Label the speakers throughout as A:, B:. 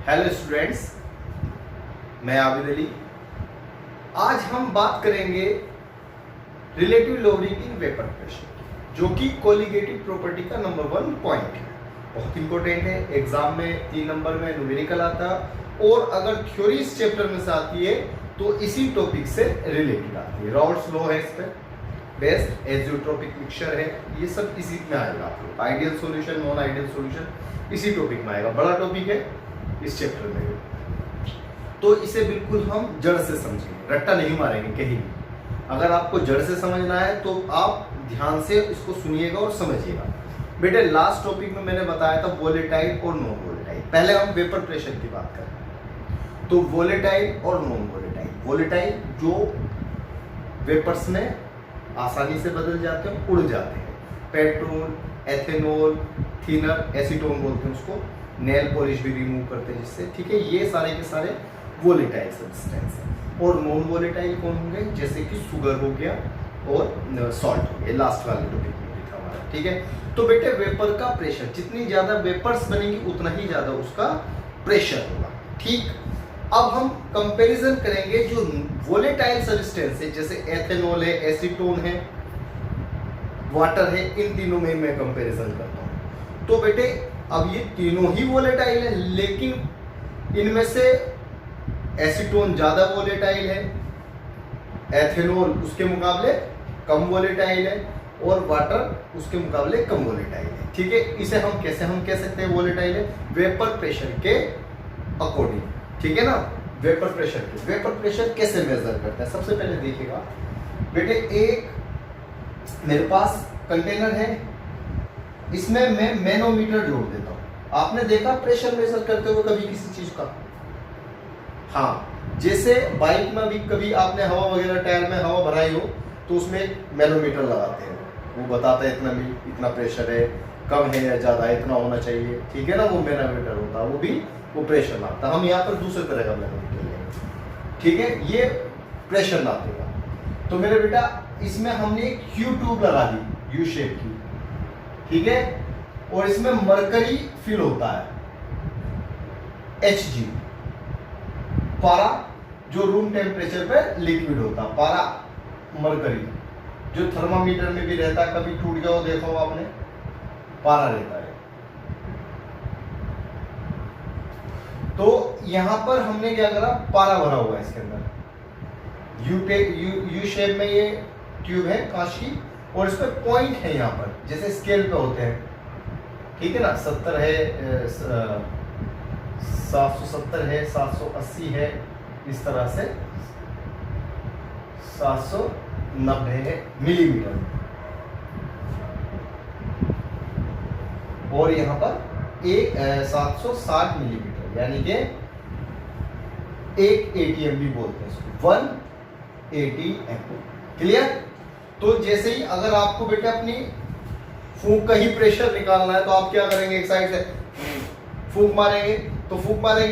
A: Hello students, मैं आबिद अली। आज हम बात करेंगे रिलेटिव लोवरिंग इन वेपर प्रेशर, जो कि कोलिगेटिव प्रॉपर्टी का नंबर 1 पॉइंट है। बहुत इंपॉर्टेंट है, एग्जाम में 3 नंबर में न्यूमेरिकल आता है और अगर थ्योरी इस चैप्टर में से आती है तो इसी टॉपिक से रिलेटेड आती है। रॉल्स लॉ है इस पर बेस्ड, एजियोट्रोपिक मिक्सचर है, ये सब इसी में आएगा। आपको ideal solution, non ideal solution इसी टॉपिक में आएगा। बड़ा टॉपिक है इस चैप्टर में, तो इसे बिल्कुल हम जड़ से समझेंगे, रट्टा नहीं मारेंगे कहीं भी। अगर आपको जड़ से समझना है तो आप ध्यान से इसको सुनिएगा और समझिएगा। बेटे, लास्ट टॉपिक में मैंने बताया था वोलेटाइल और नॉन वोलेटाइल। पहले हम वेपर प्रेशर की बात करें तो वोलेटाइल और नॉन वोलेटाइल। वोलेटाइल जो वेपर्स में आसानी से बदल जाते हैं, उड़ जाते हैं। पेट्रोल, एथेनॉल, थिनर, एसीटोन बोलते हैं उसको। नेल पॉलिश भी रिमूव करते हैं जिससे, ठीक है। ये सारे के सारे वोलेटाइल सब्सटेंस हैं। और नॉन वोलेटाइल कौन होंगे? जैसे कि शुगर हो गया और सॉल्ट हो गया। लास्ट वाले टॉपिक में भी था हमारा, ठीक है। तो बेटे, वेपर का प्रेशर, जितनी ज्यादा वेपर्स बनेंगी उतना ही ज्यादा उसका प्रेशर होगा, ठीक। अब हम कंपैरिजन करेंगे जो वोलेटाइल सब्सटेंस है, जैसे एथेनॉल है, एसीटोन है, वाटर है, इन तीनों में मैं कंपैरिजन करता हूं। तो बेटे, अब ये तीनों ही वोलेटाइल है, लेकिन इनमें से एसीटोन ज्यादा वोलेटाइल है, एथेनॉल उसके मुकाबले कम वोलेटाइल है और वाटर उसके मुकाबले कम वोलेटाइल है, ठीक है। इसे हम कैसे कह सकते हैं वोलेटाइल है? वेपर प्रेशर के अकॉर्डिंग, ठीक है ना। वेपर प्रेशर कैसे मेजर करते हैं? सबसे पहले देखिएगा बेटे, एक मेरे पास कंटेनर है, इसमें मैं मैनोमीटर जोड़ देता हूं। आपने देखा प्रेशर मेजर करते हुए कभी किसी चीज का? हाँ, जैसे बाइक में भी कभी आपने हवा वगैरह, टायर में हवा भराई हो तो उसमें एक मैनोमीटर लगाते हैं, वो बताता है इतना प्रेशर है, कम है या ज्यादा है, इतना होना चाहिए, ठीक है ना। वो मैनोमीटर होता है, वो प्रेशर नापता है। हम यहाँ पर दूसरे तरह का मैनोमीटर लेंगे, ठीक है। ये प्रेशर नापेगा। तो मेरे बेटा, इसमें हमने एक क्यू ट्यूब लगा दी, यू शेप की, ठीक है। और इसमें मरकरी फिल होता है, Hg, पारा, जो रूम टेम्परेचर पे लिक्विड होता है, पारा मरकरी, जो थर्मामीटर में भी रहता है। कभी टूट गया हो, देखो आपने, पारा रहता है। तो यहां पर हमने क्या करा, पारा भरा हुआ है इसके अंदर। यू शेप में ये ट्यूब है कांच की, और इस पे पॉइंट है यहाँ पर, जैसे स्केल पे होते हैं, ठीक है ना। 70 है, 770 है, 780 है, इस तरह से 790 है मिलीमीटर। और यहाँ पर एक 760 मिलीमीटर, यानी कि एक ATM भी बोलते हैं इसको, 1 ATM। क्लियर? तो जैसे ही अगर आपको बेटा अपनी फूंक का ही प्रेशर निकालना है तो आप क्या करेंगे? एक साइड से फूंक मारेंगे,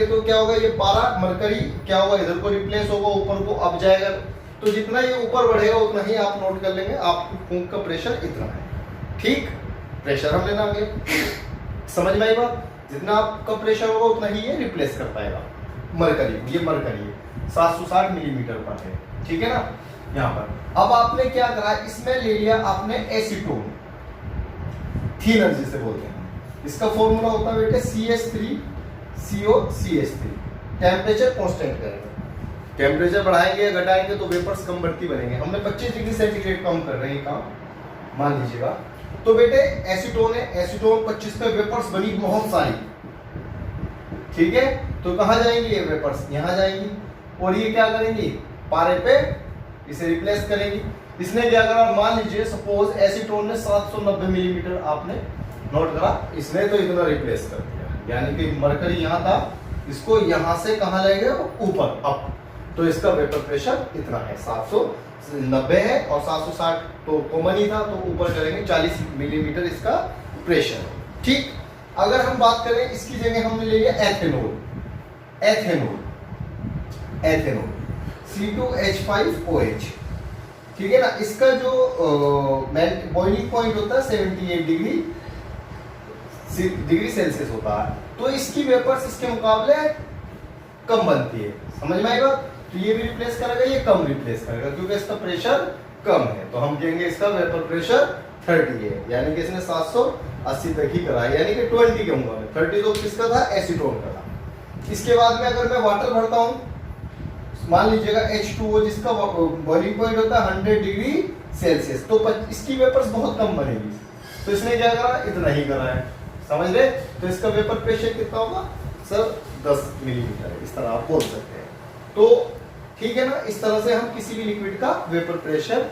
A: तो क्या होगा? ये पारा मरकरी क्या होगा? इधर को रिप्लेस होगा, ऊपर को अब जाएगा। तो जितना ये ऊपर बढ़ेगा उतना ही आप नोट कर लेंगे आपकी फूंक का प्रेशर इतना है, ठीक। प्रेशर हम लेना आगे, समझ में आई बात? जितना आपका प्रेशर होगा उतना ही ये रिप्लेस कर पाएगा मरकरी। ये मरकरी 760 मिलीमीटर पर है, ठीक है ना। यहाँ पर अब आपने क्या करा, इसमें ले लिया आपने एसीटोन, थिनर जिसे बोलते हैं। इसका फॉर्मूला होता है बेटे CH3COCH3। टेम्परेचर कांस्टेंट करेंगे, टेम्परेचर बढ़ाएंगे या घटाएंगे तो वेपर्स कम बढ़ती बनेंगे। हमने 25 डिग्री सेंटीग्रेड कम कर रहे हैं काम, मान लीजिएगा। तो बेटे, एसीटोन है, एसीटोन 25 पे वेपर्स बनी बहुत सारी, ठीक है। तो कहाँ जाएंगी ये वेपर्स? यहाँ जाएंगी, और ये क्या करेंगी? पारे पे इसे रिप्लेस करेंगी। इसने क्या करा, मान लीजिए सपोज एसीटोन ने 790 मिलीमीटर आपने नोट करा, इसने तो इतना रिप्लेस कर दिया, यानी कि मरकरी यहाँ था, इसको यहाँ से कहाँ ले गए? ऊपर, अप। तो इसका वेपर प्रेशर इतना है, 790 है, और 760 तो कॉमन ही था, तो ऊपर करेंगे 40 मिलीमीटर इसका प्रेशर, ठीक। अगर हम बात करें, इसकी जगह हमने ले लिया एथेनॉल, C2H5OH, ठीक है ना। इसका जो बॉइलिंग पॉइंट होता है 78 डिग्री सेल्सियस होता है, तो इसकी वेपर्स इसके मुकाबले कम बनती है। समझ में आएगा? तो ये भी रिप्लेस करेगा, ये कम रिप्लेस करेगा क्योंकि इसका प्रेशर कम है। तो हम कहेंगे इसका वेपर प्रेशर 30 है, यानी कि इसने 780 तक ही करा, यानी कि 20 के मुकाबले 30 तो किसका था? एसीटोन का था। इसके बाद में अगर मैं वाटर भरता हूं, मान लीजिएगा H2O जिसका बॉइलिंग पॉइंट होता है 100 डिग्री सेल्सियस, तो इसकी वेपर्स बहुत कम बनेगी। तो इसने क्या करा? इतना ही करा है। समझ रहे? तो इसका वेपर प्रेशर कितना होगा सर? 10 मिलीमीटर है, इस तरह आप बोल सकते हैं। तो ठीक है ना, इस तरह से हम किसी भी लिक्विड का वेपर प्रेशर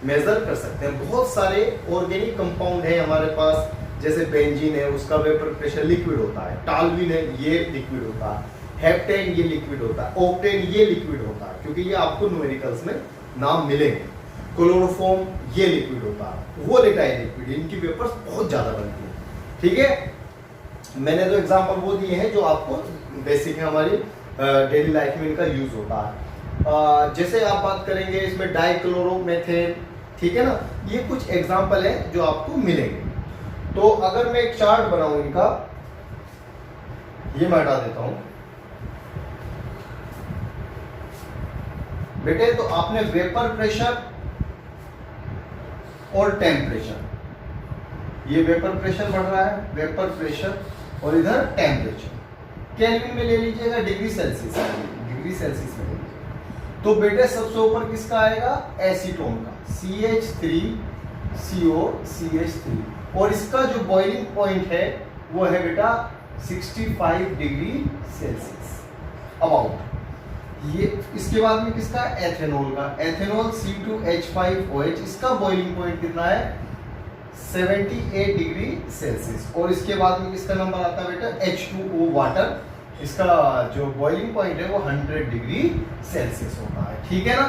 A: मेजर कर सकते हैं। बहुत सारे ऑर्गेनिक कंपाउंड है हमारे पास, जैसे बेंजीन है, उसका वेपर प्रेशर लिक्विड होता है। टालविन है, ये लिक्विड होता है। हेप्टेन ये लिक्विड होता है। ऑक्टेन ये लिक्विड होता है, क्योंकि ये आपको न्यूमेरिकल्स में नाम मिलेंगे। क्लोरोफॉर्म ये लिक्विड होता है। वोलेटाइल लिक्विड, इनकी वेपर्स बहुत ज्यादा बनती है। ठीक है, मैंने तो एग्जांपल वो दिए हैं जो आपको बेसिक है, हमारी डेली लाइफ में इनका यूज होता है। जैसे आप बात करेंगे इसमें डाइक्लोरोमेथेन, ठीक है ना, ये कुछ एग्जांपल है जो आपको मिलेंगे। तो अगर मैं एक चार्ट बनाऊं इनका, ये मैं हटा देता हूं बेटे। तो आपने वेपर प्रेशर और टेम्परेचर, ये वेपर प्रेशर बढ़ रहा है, वेपर प्रेशर, और इधर टेम्परेचर केल्विन में ले लीजिएगा, डिग्री सेल्सियस में ले लीजिएगा। तो बेटे सबसे ऊपर किसका आएगा? एसीटोन का, CH3COCH3, और इसका जो बॉइलिंग पॉइंट है वो है बेटा 65 डिग्री सेल्सियस अबाउट। ये इसके बाद में किसका? एथेनॉल का, एथेनॉल C2H5OH, इसका बॉइलिंग पॉइंट कितना है? 78 डिग्री सेल्सियस। और इसके बाद में किसका नंबर आता है बेटा? H2O वाटर, इसका जो बॉइलिंग पॉइंट है वो 100 डिग्री सेल्सियस होता है। ठीक है ना?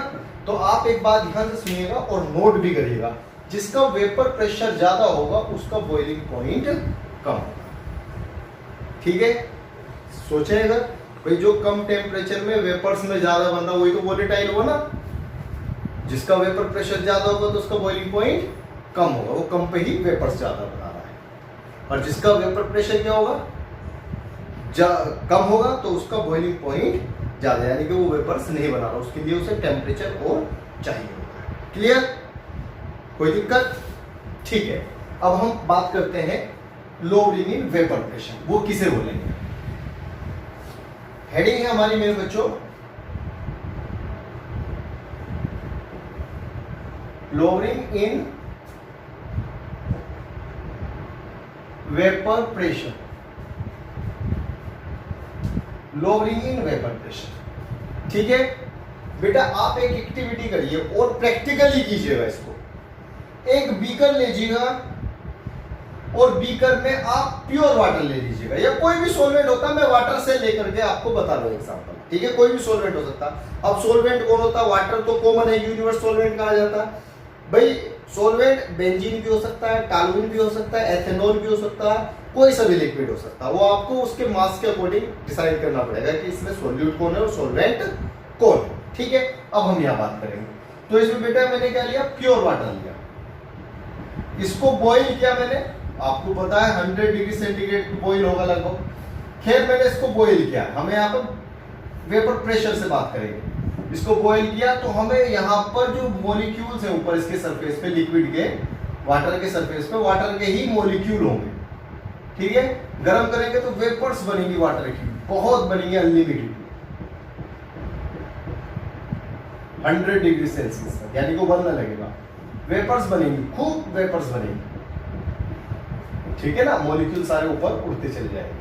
A: तो आप एक बात ध्यान से सुनिएगा और नोट भी करिएगा, जिसका वेपर प्रेशर ज्यादा होगा उसका बॉइलिंग पॉइंट कम होगा। ठीक है, सोचेगा भाई जो कम टेम्परेचर में वेपर्स में ज्यादा बनता वही तो वोलेटाइल होगा ना। जिसका वेपर प्रेशर ज्यादा होगा तो उसका बॉइलिंग पॉइंट कम होगा, वो कम पे ही वेपर्स ज्यादा बना रहा है। और जिसका वेपर प्रेशर क्या होगा? कम होगा तो उसका बॉइलिंग पॉइंट ज्यादा, यानी कि वो वेपर्स नहीं बना रहा, उसके लिए उसे टेम्परेचर और चाहिए होता है। क्लियर? कोई दिक्कत? ठीक है, अब हम बात करते हैं लोअरिंग इन वेपर प्रेशर। वो किसे बोलेंगे? हेडिंग है हमारी मेरे बच्चों, lowering in vapour pressure, lowering in vapour pressure. ठीक है बेटा, आप एक एक्टिविटी करिए और प्रैक्टिकली कीजिएगा इसको। एक बीकर लीजिएगा और बीकर में आप प्योर वाटर ले लीजिएगा, या कोई भी सॉल्वेंट होता है, मैं वाटर से लेकर के आपको बता रहा हूं एग्जांपल। ठीक है, कोई भी सॉल्वेंट हो सकता है। अब सॉल्वेंट कौन होता है? वाटर तो कॉमन है, यूनिवर्सल सॉल्वेंट कहा जाता है भाई। सॉल्वेंट बेंजीन भी हो सकता है, टालुइन भी हो सकता है, एथेनॉल भी हो सकता है, कोई सा भी लिक्विड हो सकता है। वो आपको उसके मास के अकॉर्डिंग डिसाइड करना पड़ेगा कि इसमें सॉल्यूट कौन है और सॉल्वेंट कौन है। ठीक है, अब हम यहाँ बात करेंगे। तो इसमें बेटा मैंने क्या लिया? प्योर वाटर लिया, इसको बॉईल किया मैंने, आपको पता है 100 डिग्री सेंटीग्रेड बॉईल होगा लगभग। खैर मैंने इसको बॉईल किया, हमें यहाँ पर वेपर प्रेशर से बात करेंगे। इसको बॉईल किया तो हमें यहाँ पर जो मॉलिक्यूल्स हैं ऊपर इसके सरफेस पे, लिक्विड के, वाटर के सरफेस पे वाटर के ही मॉलिक्यूल होंगे। ठीक है, गर्म करेंगे तो वेपर्स बनेंगी वाटर की, बहुत बनेंगी, अनलिमिटेड 100 डिग्री सेल्सियस तक, यानी कि बनने लगेगा, वेपर्स बनेंगी, खूब वेपर्स बनेंगी। ठीक है ना, मॉलिक्यूल सारे ऊपर उड़ते चले जाएंगे।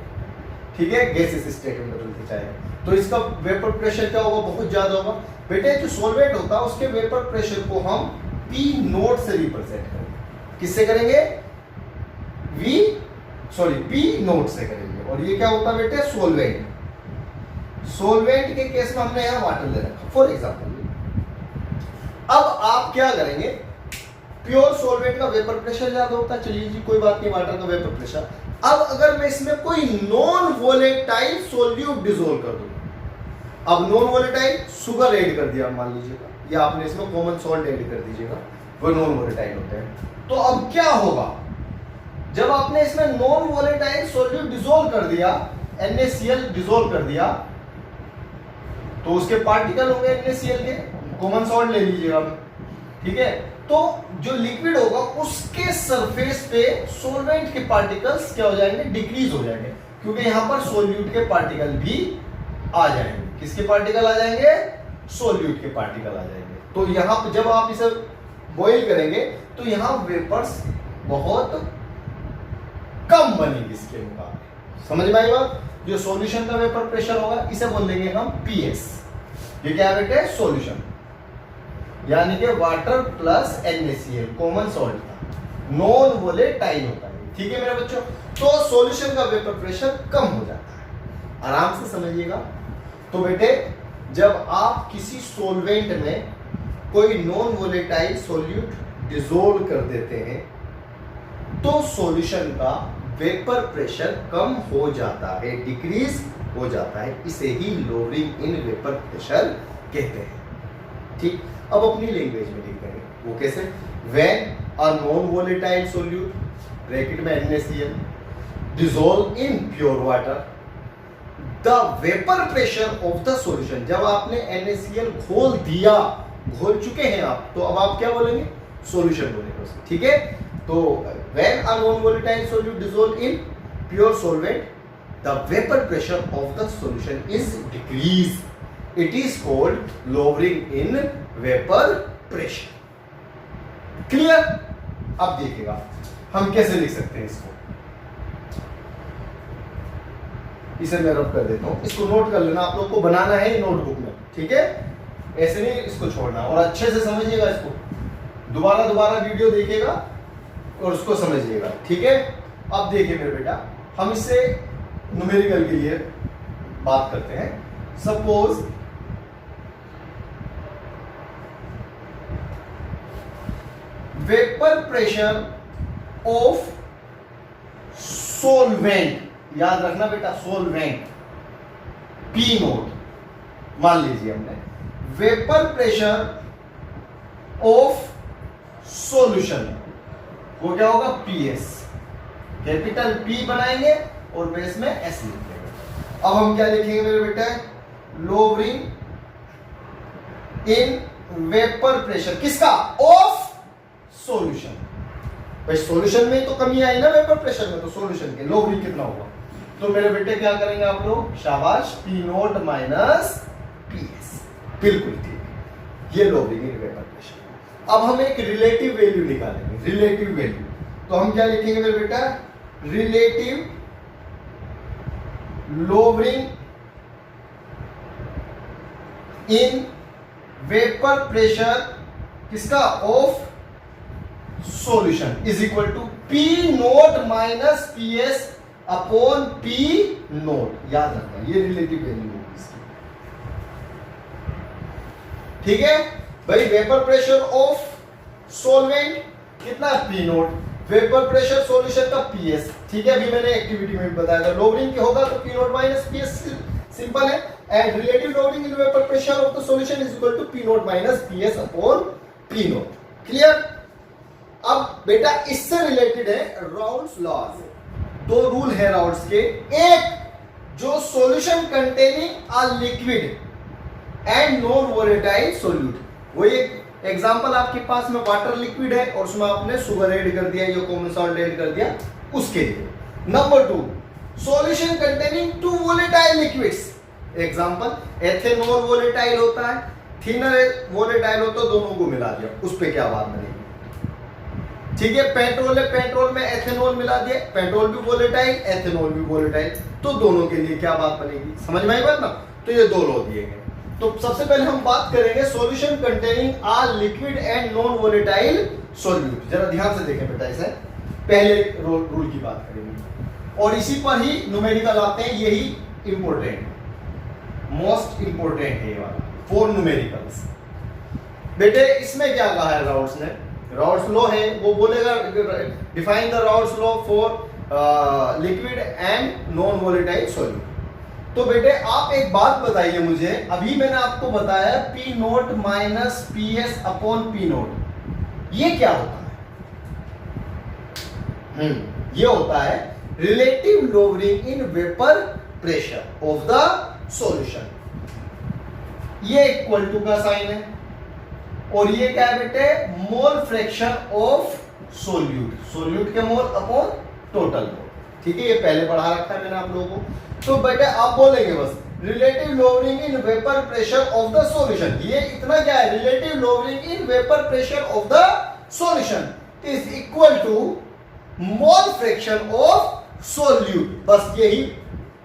A: ठीक है, गैसेस स्टेट में बदलते जाएंगे। तो इसका वेपर प्रेशर क्या होगा? बहुत ज्यादा होगा। बेटे जो सॉल्वेंट होता है उसके वेपर प्रेशर को हम P नोट से रिप्रेजेंट करेंगे। किससे करेंगे? P नोट से करेंगे। और ये क्या होता है बेटे? सॉल्वेंट। सॉल्वेंट के केस में हमने यहां वाटर ले रखा फॉर एग्जांपल। अब आप क्या करेंगे? प्योर सॉल्वेंट का वेपर प्रेशर ज्यादा होता है, चलिए जी कोई बात नहीं, वाटर का वेपर प्रेशर। अब अगर मैं इसमें कोई नॉन वोलेटाइल सॉल्यूट डिसॉल्व कर दूं, अब नॉन वोलेटाइल शुगर ऐड कर दिया मान लीजिएगा, या आपने इसमें कॉमन सॉल्ट ऐड कर दीजिएगा, वो नॉन वोलेटाइल होते हैं। तो अब क्या होगा? जब आपने इसमें नॉन वोलेटाइल सॉल्यूट डिसॉल्व कर दिया, NaCl डिसॉल्व कर दिया, तो उसके पार्टिकल होंगे NaCl के, कॉमन सॉल्ट ले लीजिएगा, ठीक है। तो जो लिक्विड होगा उसके सरफेस पे सॉल्वेंट के पार्टिकल्स क्या हो जाएंगे, डिक्रीज हो जाएंगे, क्योंकि यहां पर सोल्यूट के पार्टिकल भी आ जाएंगे। किसके पार्टिकल आ जाएंगे, सोल्यूट के पार्टिकल आ जाएंगे। तो यहां पर जब आप इसे बॉईल करेंगे तो यहां वेपर्स बहुत कम बनेंगे इसके मुकाबले। समझ में आई बात? जो सॉल्यूशन का वेपर प्रेशर होगा इसे बोल देंगे हम PS। ये क्या बेटे, सॉल्यूशन, यानी कि water plus NaCl common salt का नॉन वोलेटाइल होता है, ठीक है मेरे बच्चों। तो सॉल्यूशन का वेपर प्रेशर कम हो जाता है, आराम से समझिएगा। तो बेटे जब आप किसी सॉल्वेंट में कोई नॉन वोलेटाइल सॉल्यूट डिसॉल्व कर देते हैं तो सॉल्यूशन का वेपर प्रेशर कम हो जाता है, डिक्रीज हो जाता है। इसे ही लोअरिंग इन वेपर प्रेशर कहते हैं, ठीक। अब अपनी लैंग्वेज में लिख देंगे, वो कैसे, when a non volatile solute bracket में NaCl dissolve in pure water, the vapour pressure of the solution. जब आपने NaCl घोल दिया, घोल चुके हैं आप, तो अब आप क्या बोलेंगे, सॉल्यूशन बोलेंगे उसको, ठीक है। तो when a non-volatile solute dissolve in pure solvent, the vapor pressure of the solution is decreased. It is called lowering in vapor pressure. Clear? अब देखिएगा हम कैसे लिख सकते हैं इसको। इसे मैं रब कर देता हूं, इसको नोट कर लेना, आप लोग को बनाना है नोटबुक में, ठीक है। ऐसे नहीं इसको छोड़ना, और अच्छे से समझिएगा इसको, दोबारा वीडियो देखिएगा और उसको समझिएगा, ठीक है। अब देखिए मेरे बेटा, हम इससे न्यूमेरिकल के लिए बात करते हैं। Suppose vapour pressure of solvent, याद रखना बेटा, सोलवेंट P नोट मान लीजिए हमने, वेपर प्रेशर ऑफ सॉल्यूशन वो क्या होगा, PS, कैपिटल P बनाएंगे और बेस में S लिख देंगे। अब हम क्या लिखेंगे मेरे बेटा, लोअरिंग इन वेपर प्रेशर, किसका, ऑफ सॉल्यूशन। भाई सॉल्यूशन में तो कमी आई ना वेपर प्रेशर में, तो सॉल्यूशन के लोअरिंग कितना होगा। तो मेरे बेटे क्या करेंगे आप लोग, शाबाश, P नोट माइनस PS, बिल्कुल ठीक, ये लोअरिंग इन वेपर प्रेशर। अब हम एक रिलेटिव वैल्यू निकालेंगे, रिलेटिव वैल्यू। तो हम क्या लिखेंगे मेरे बेटा, relative lowering in vapour pressure किसका, of solution is equal to P naught minus PS upon P naught. याद रखना ये रिलेटिव वैल्यू होगी इसकी, ठीक है भाई। वेपर प्रेशर ऑफ सॉल्वेंट कितना, P note, vapour pressure solution का PS, ठीक है। अभी मैंने एक्टिविटी में बताया था, लोअरिंग के होगा तो P naught minus PS, simple है। And relative lowering in vapour pressure of the solution is equal to P naught minus PS upon P naught, clear. अब बेटा इससे रिलेटेड है राउल्स लॉज, दो रूल है राउल्स के। एक, जो solution containing a liquid and non volatile solute, वो एक एग्जांपल आपके पास में वाटर लिक्विड है और उसमें आपने शुगर ऐड कर दिया या कॉमन सॉल्ट ऐड कर दिया, उसके लिए। Number 2, solution containing two volatile liquids, example ethanol volatile होता है, थिनर वोलेटाइल होता है, दोनों को मिला दिया, उस पे क्या बात बनेगी, ठीक है। पेट्रोल है, पेट्रोल में एथेनॉल मिला दिया, पेट्रोल भी वोलेटाइल, एथेनॉल भी वोलेटाइल, तो दोनों के लिए क्या बात बनेगी, समझ में आई बात ना। तो ये दो लॉ दिए गए। तो सबसे पहले हम बात करेंगे solution containing a liquid and non volatile solute. जरा ध्यान से देखें बेटा, इसे पहले रूल की बात करेंगे और इसी पर ही न्यूमेरिकल आते हैं, यही इंपॉर्टेंट, मोस्ट इंपॉर्टेंट है ये वाला, 4 न्यूमेरिकल्स। बेटे इसमें क्या कहा है राउल्स ने, राउल्स लॉ है, वो बोलेगा define the Raoult's law for liquid and non volatile solute. तो बेटे आप एक बात बताइए मुझे, अभी मैंने आपको बताया P naught minus PS upon P note, ये क्या होता है, ये होता है relative lowering in vapour pressure of the solution. ये इक्वल टू का साइन है और ये क्या है बेटे, मोल फ्रैक्शन ऑफ सोल्यूट, सोल्यूट के मोल अपॉन टोटल मोल। ठीक है, ये पहले पढ़ा रखा है मैंने आप लोगों को। तो बेटे आप बोलेंगे बस relative lowering in vapour pressure of the solution. ये इतना क्या है, relative lowering in vapour pressure of the solution is equal to mole fraction of solute. बस यही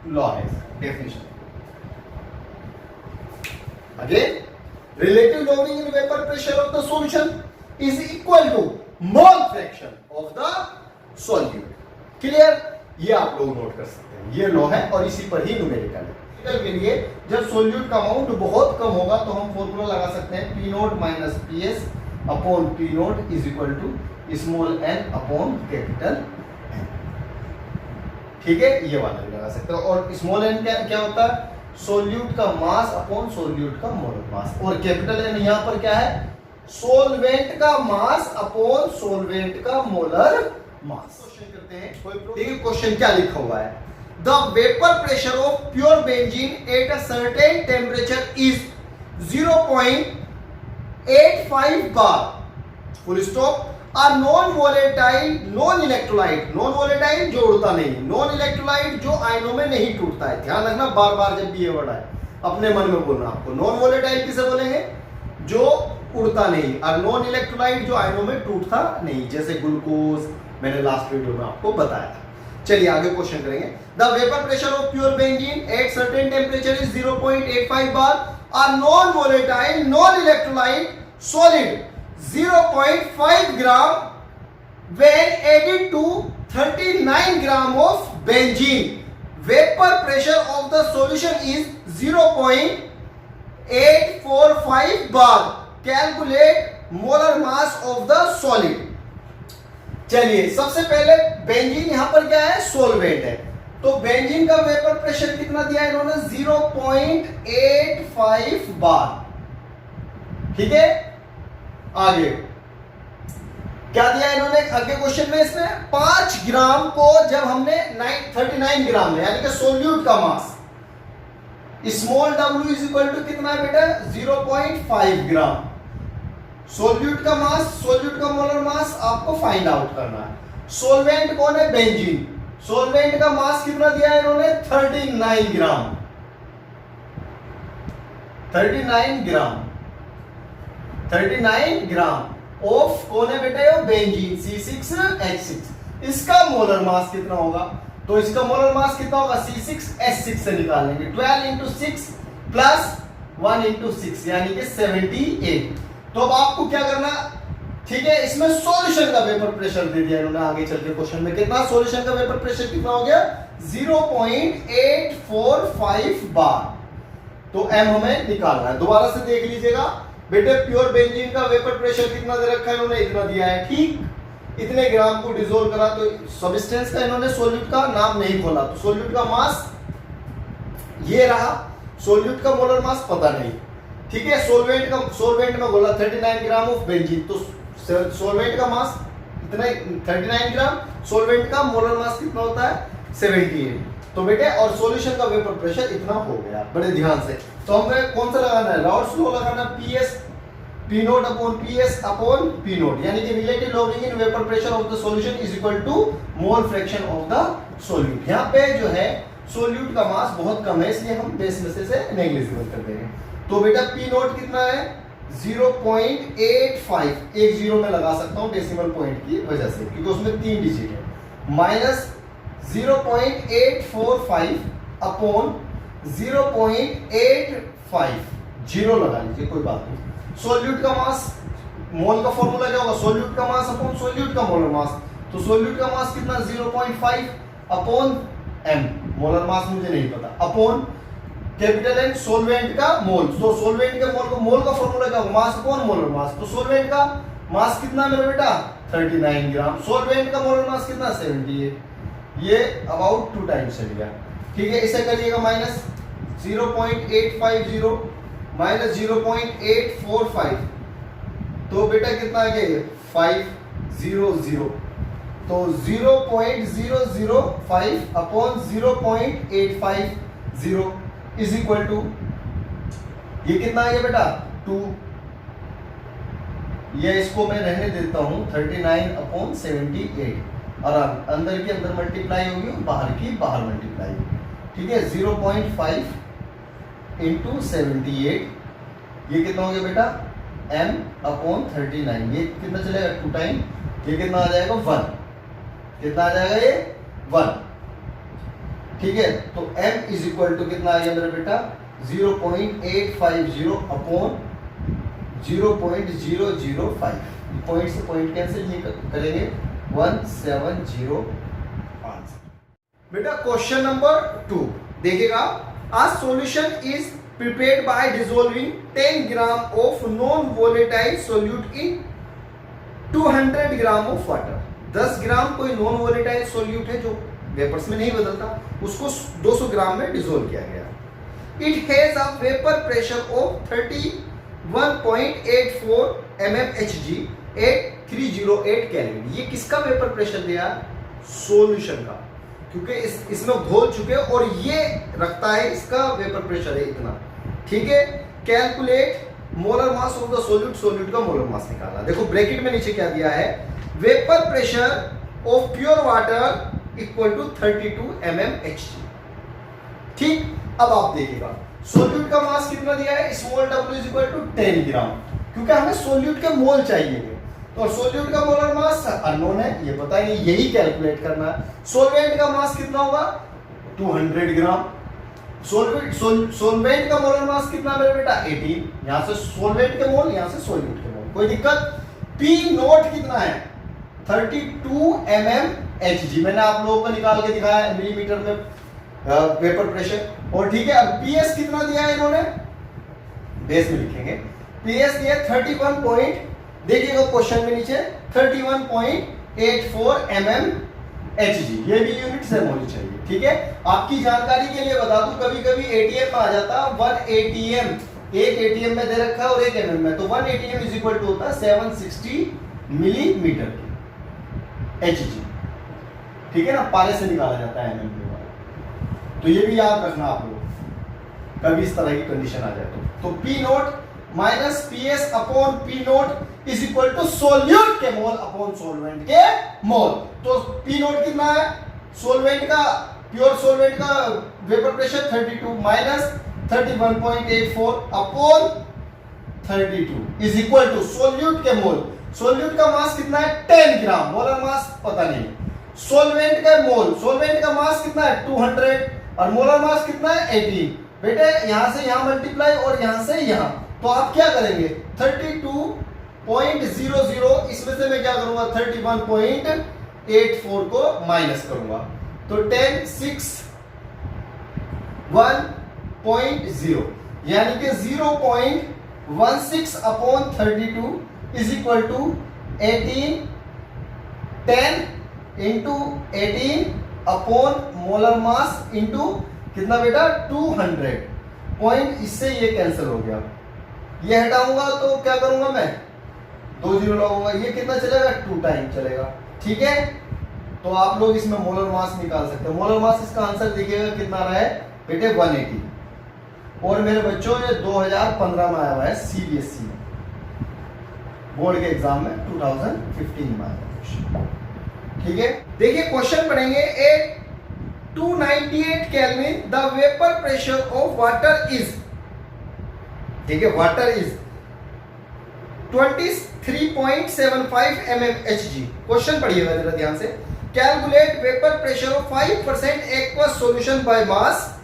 A: लॉ है, definition. Again, relative lowering in vapor pressure of the solution is equal to mole fraction of the solute. Clear? ये आप लोग note कर सकते हैं, ये लॉ है और इसी पर ही न्यूमेरिकल है। के लिए जब सोल्यूट का अमाउंट बहुत कम होगा तो हम फॉर्मूला लगा सकते हैं p naught minus p s upon P naught is equal to small n upon capital n. ठीक है, ये वाला भी लगा सकते हो। और स्मॉल एन क्या होता है, सोल्यूट का मास अपॉन सोल्यूट का मोलर मास। और कैपिटल एन यहां पर क्या है, सोलवेंट का मास अपॉन सोलवेंट का मोलर मास। क्वेश्चन करते हैं, देखिए क्वेश्चन क्या लिखा हुआ है, the vapour pressure of pure benzene at a certain temperature is 0.85 bar, full stop. A non-volatile, non-electrolyte, non-volatile जो उड़ता नहीं, non-electrolyte जो आयनों में नहीं टूटता है। ध्यान रखना बार बार जब भी ये वर्ड आए अपने मन में बोलना आपको। non-volatile किसे बोलेंगे, जो उड़ता नहीं, और non-electrolyte जो आयनों में टूटता नहीं, जैसे ग्लूकोज, मैंने लास्ट वीडियो में आपको बताया था। चलिए आगे क्वेश्चन करेंगे। The vapour pressure of pure benzene at certain temperature is 0.85 bar. A non-volatile, non-electrolyte solid 0.5 gram when added to 39 gram of benzene. Vapor pressure of the solution is 0.845 bar. Calculate molar mass of the solid. चलिए सबसे पहले benzene यहां पर क्या है, solvent है, तो benzene का वेपर प्रेशर कितना दिया है इन्होंने, 0.85 बार। ठीक है, आगे क्या दिया इन्होंने आगे क्वेश्चन में, इसमें 5 ग्राम को जब हमने 39 ग्राम यानी कि सोल्यूट का mass, small w is equal to कितना है बेटा, 0.5 ग्राम। सोल्यूट का मास, सोल्यूट का मोलर मास आपको फाइंड आउट करना है। सोलवेंट कौन है, बेंजीन। सोलवेंट का मास कितना दिया है इन्होंने, 39 ग्राम। 39 ग्राम ऑफ कौन है बेटा, बेंजीन C6H6। इसका मोलर मास कितना होगा, तो इसका मोलर मास कितना होगा, C6H6 से निकाल लेंगे। 12 इंटू 6 प्लस 1 इंटू 6 यानी कि 78। तो अब आपको क्या करना, ठीक है, इसमें सॉल्यूशन का वेपर प्रेशर दे दिया इन्होंने। आगे चल के क्वेश्चन में कितना सॉल्यूशन का वेपर प्रेशर कितना हो गया, 0.845 बार। तो m हमें निकालना है। दोबारा से देख लीजिएगा बेटे, प्योर बेंजीन का वेपर प्रेशर कितना दे रखा है इन्होंने, इतना दिया है। ठीक, इतने ग्राम को डिसॉल्व करा, तो सब्सटेंस का इन्होंने सोल्यूट का नाम नहीं खोला, तो सोल्यूट का मास ये रहा, सोल्यूट का मोलर मास पता नहीं। ठीक है, सोलवेंट में बोला 39 ग्राम ऑफ बेंजीन, तो सोलवेंट का मास इतना 39 ग्राम, सोलवेंट का मोलर मास कितना होता है, 78। तो बेटे और सॉल्यूशन का वेपर प्रेशर इतना हो गया, बड़े ध्यान से। तो हमें कौन सा लगाना है, राउल्स लॉ लगाना, p naught upon p s upon P naught, यानी कि relative lowering in vapour pressure of the solution is equal to mole fraction of the solute. यहाँ पे जो है सोल्यूट का मास बहुत कम है, इसलिए हम बेस में से नेग्लिजिबल कर देंगे। तो बेटा पी नोट कितना है, 0.85, एक जीरो में लगा सकता हूँ डेसिमल पॉइंट की वजह से, क्योंकि उसमें 3 डिजिट है, माइनस 0.845 अपॉन 0.85, जीरो लगा लीजिए, कोई बात नहीं। सोल्यूट का मास, मोल का फॉर्मूला क्या होगा, सोल्यूट का मास अपॉन सोल्यूट का मोलर मास। तो सोल्यूट का मास कितना, 0.5 अपॉन m, मोलर मास मुझे नहीं पता, अपॉन कैपिटल एन सोलवेंट का मोल। तो सोलवेंट के मोल का फॉर्मूला क्या होगा, मास अपॉन मोलर मास। तो सोलवेंट का मास कितना मेरा बेटा, 39 ग्राम। सोलवेंट का मोलर मास कितना, 78। ये अबाउट 2 टाइम्स चल गया। ठीक है, इसे करिएगा माइनस 0.850 माइनस 0.845, तो बेटा कितना आ गया, 500। तो 0.005 अपॉन 0.850 इज इक्वल टू, ये कितना आ गया बेटा 2, ये इसको मैं रहने देता हूं 39 अपॉन 78, और अंदर की अंदर मल्टीप्लाई होगी और बाहर की बाहर मल्टीप्लाई होगी, ठीक है। 0.5 इंटू 78, ये कितना हो गया बेटा m अपॉन 39, ये कितना चलेगा 2 टाइम, ये कितना आ जाएगा 1, कितना आ जाएगा ये 1, ठीक है। तो m इज इक्वल टू कितना आ गया मेरा बेटा 0.850 अपॉन 0.005, पॉइंट से पॉइंट कैंसिल, ये करेंगे 1705। बेटा क्वेश्चन नंबर 2 देखिएगा, a solution is prepared by dissolving 10 gram of non-volatile solute in 200 gram of water। 10 ग्राम कोई नॉन वोलेटाइल सोल्यूट है जो वेपर्स में नहीं बदलता, उसको 200 ग्राम में डिसोल्व किया गया। It has a vapour pressure of 31.84 mmHg at 308 kelvin. ये किसका वेपर प्रेशर दिया? सॉल्यूशन का, क्योंकि इसमें घोल चुके और ये रखता है, इसका वेपर प्रेशर है इतना, ठीक है। Calculate molar mass of the solute, solute का मोलर मास निकालना। देखो ब्रैकेट में नीचे क्या दिया है, vapour pressure of pure water equal to 32 mmHg, ठीक। अब आप देखिएगा सोल्यूट का मास कितना दिया है, small w is equal to 10 gram, क्योंकि हमें सोल्यूट के मोल चाहिए, तो सोल्यूट का मोलर मास अननोन है, ये पता है, यही कैलकुलेट करना है। सोलवेंट का मास कितना होगा 200 ग्राम, सोलवेंट का मोलर मास कितना मेरे बेटा 18, यहां से सोलवेंट के मोल, यहां से सोल्यूट के मोल, कोई दिक्कत। पी नोट कितना है 32 mmHg, मैंने आप लोगों को निकाल के दिखाया है मिलीमीटर में वेपर प्रेशर, और ठीक है। अब पीएस कितना दिया है इन्होंने, बेस में लिखेंगे, पीएस दिया 31 पॉइंट, देखिएगा क्वेश्चन में नीचे 31.84 mmHg, ये भी यूनिट सेम होनी चाहिए, ठीक है। आपकी जानकारी के लिए बता दूं, कभी कभी एटीएम में आ जाता 1 ATM, एक एटीएम में दे रखा है और एक एमएम में, तो 1 ATM इज इक्वल टू होता है 760 मिलीमीटर Hg, ठीक है ना, पारे से निकाला जाता है एमएम में, तो ये भी याद रखना आप लोग, कभी इस तरह की कंडीशन आ जाए तो P naught minus PS upon P naught is equal to solute के मोल अपॉन सोलवेंट के मोल। तो पी नोट कितना है, सोलवेंट का, प्योर सोलवेंट का vapour pressure 32 minus 31.84 upon 32 is equal to solute के मोल। सोल्यूट का मास कितना है 10 ग्राम, मोलर मास पता नहीं। सोलवेंट का मोल, सोलवेंट का मास कितना है 200 और मोलर मास कितना है 18। बेटे यहां से यहां मल्टीप्लाई और यहां से यहां, तो आप क्या करेंगे 32.00, इसमें से मैं क्या करूंगा 31.84 को माइनस करूंगा, तो 10.1.0 यानी कि 0.16 upon 32 is equal to 18, 10 into 18 upon molar mass into कितना बेटा 200 पॉइंट, इससे ये कैंसिल हो गया, ये हटाऊंगा तो क्या करूंगा मैं 2 जीरो लगाऊंगा, ये कितना चलेगा 2 टाइम चलेगा, ठीक है। तो आप लोग इसमें मोलर मास निकाल सकते हैं। मोलर मास इसका आंसर देखिएगा कितना रहा है बेटे 180, और मेरे बच्चों ये 2015 में आया हुआ है सीबीएसई में, बोर्ड के एग्जाम में 2015 में आया, ठीक है। देखिए क्वेश्चन पढ़ेंगे, at 298 kelvin the vapour pressure of water is, ठीक है, वाटर इज 23.75 mmHg। क्वेश्चन पढ़िएगा जरा ध्यान से। Calculate vapour pressure of 5% aqueous solution by mass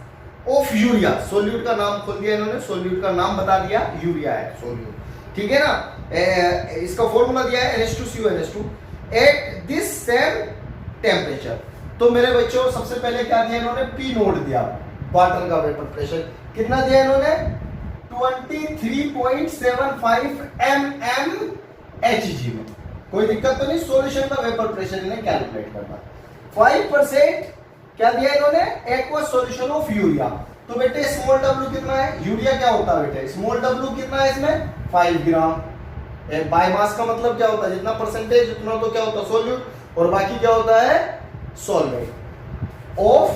A: of urea. Solute का नाम खोल दिया इन्होंने, सोल्यूट का नाम बता दिया, यूरिया है सोल्यूट, ठीक है ना। इसका फॉर्मूला दिया है NH2CuNH2 at this same temperature. तो मेरे बच्चों सबसे पहले क्या दिया इन्होंने, पी नोट दिया, वाटर का वेपर प्रेशर कितना दिया इन्होंने 23.75 mmHg में, कोई दिक्कत तो नहीं। सॉल्यूशन का वेपर प्रेशर इन्हें कैलकुलेट करना। 5% क्या दिया इन्होंने, एक्वस सॉल्यूशन ऑफ यूरिया। तो बेटे स्मॉल w कितना है, यूरिया क्या होता है बेटे, स्मॉल w कितना है इसमें 5 ग्राम। बाय मास का मतलब क्या होता है, जितना परसेंटेज उतना तो क्या होता है सोल्यूट, और बाकी क्या होता है सॉल्वेंट ऑफ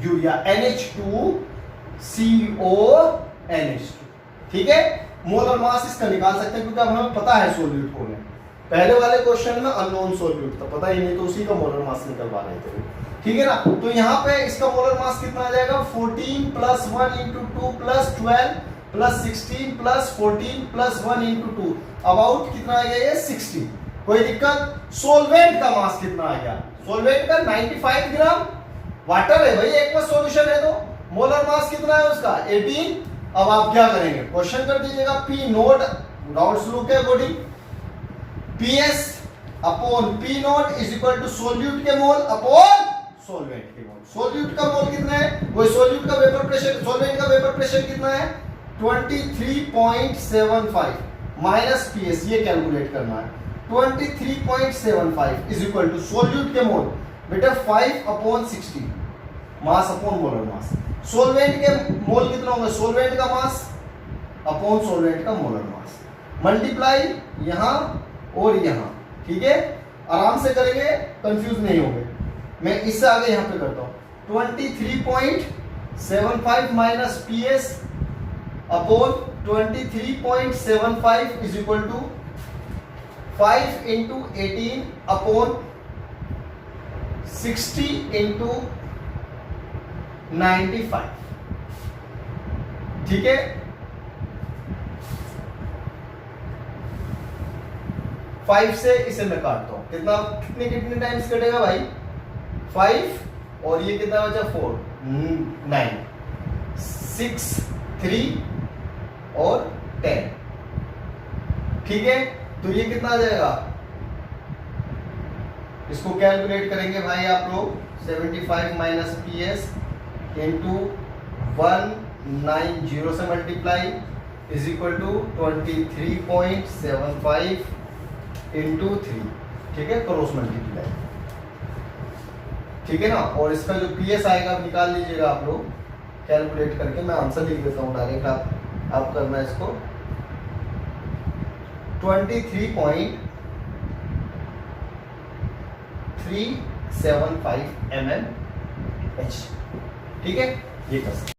A: यूरिया NH2CONH2। ठीक है, मोलर मास इसका निकाल सकते हैं क्योंकि अब हमें पता है सोल्यूट कौन है। पहले वाले क्वेश्चन में अननोन सोल्यूट था, पता ही नहीं, तो उसी का मोलर मास निकलवा रहे थे। ठीक है ना, तो यहाँ पे इसका मोलर मास कितना आ जाएगा 14 + 1 × 2 + 12 + 16 + 14 + 1 × 2 अबाउट कितना आ गया ये 60। कोई दिक्कत? सोल्वेंट का मास कितना आ गया? सोल्वेंट का 95 ग्राम, वाटर है भाई, एक में सॉल्यूशन है, तो मोलर मास कितना है उसका 18। अब आप क्या करेंगे, क्वेश्चन कर दीजिएगा P नोट राउंड्स लू के according PS upon P naught is equal to solute के मोल अपॉन सोल्वेंट के मोल। सोल्यूट का मोल कितना है, वो सोल्यूट का वेपर प्रेशर, सोल्वेंट का वेपर प्रेशर कितना है 23.75 माइनस PS, ये कैलकुलेट करना है। 23.75 इज इक्वल टू सोल्यूट के मोल बेटा 5/60 मास अपॉन मोलर मास। सोल्वेंट के मोल कितना होगा, सोल्वेंट का मास अपॉन सोल्वेंट का मोलर मास, मल्टीप्लाई यहां और यहां। ठीक है, आराम से करेंगे, कंफ्यूज नहीं होंगे। मैं इससे आगे यहां पे करता हूं 23.75 minus PS upon 23.75 is equal to 5 × 18 upon 60 × 95। ठीक है, फाइव से इसे मैं काटता हूं, कितना कितने टाइम्स कटेगा भाई 5, और ये कितना बचा 4 9 6 3 और 10। ठीक है, तो ये कितना आ जाएगा, इसको कैलकुलेट करेंगे भाई आप लोग 75 माइनस PS इंटू 190 से multiply is equal to 23.75 into 3। ठीक है, क्रॉस मल्टीप्लाई। ठीक है ना, और इसका जो PS आएगा निकाल लीजिएगा आप लोग कैलकुलेट करके। मैं आंसर लिख देता हूँ डायरेक्ट, आप करना है इसको 23.375 mmH। ठीक है, ये कर सकते।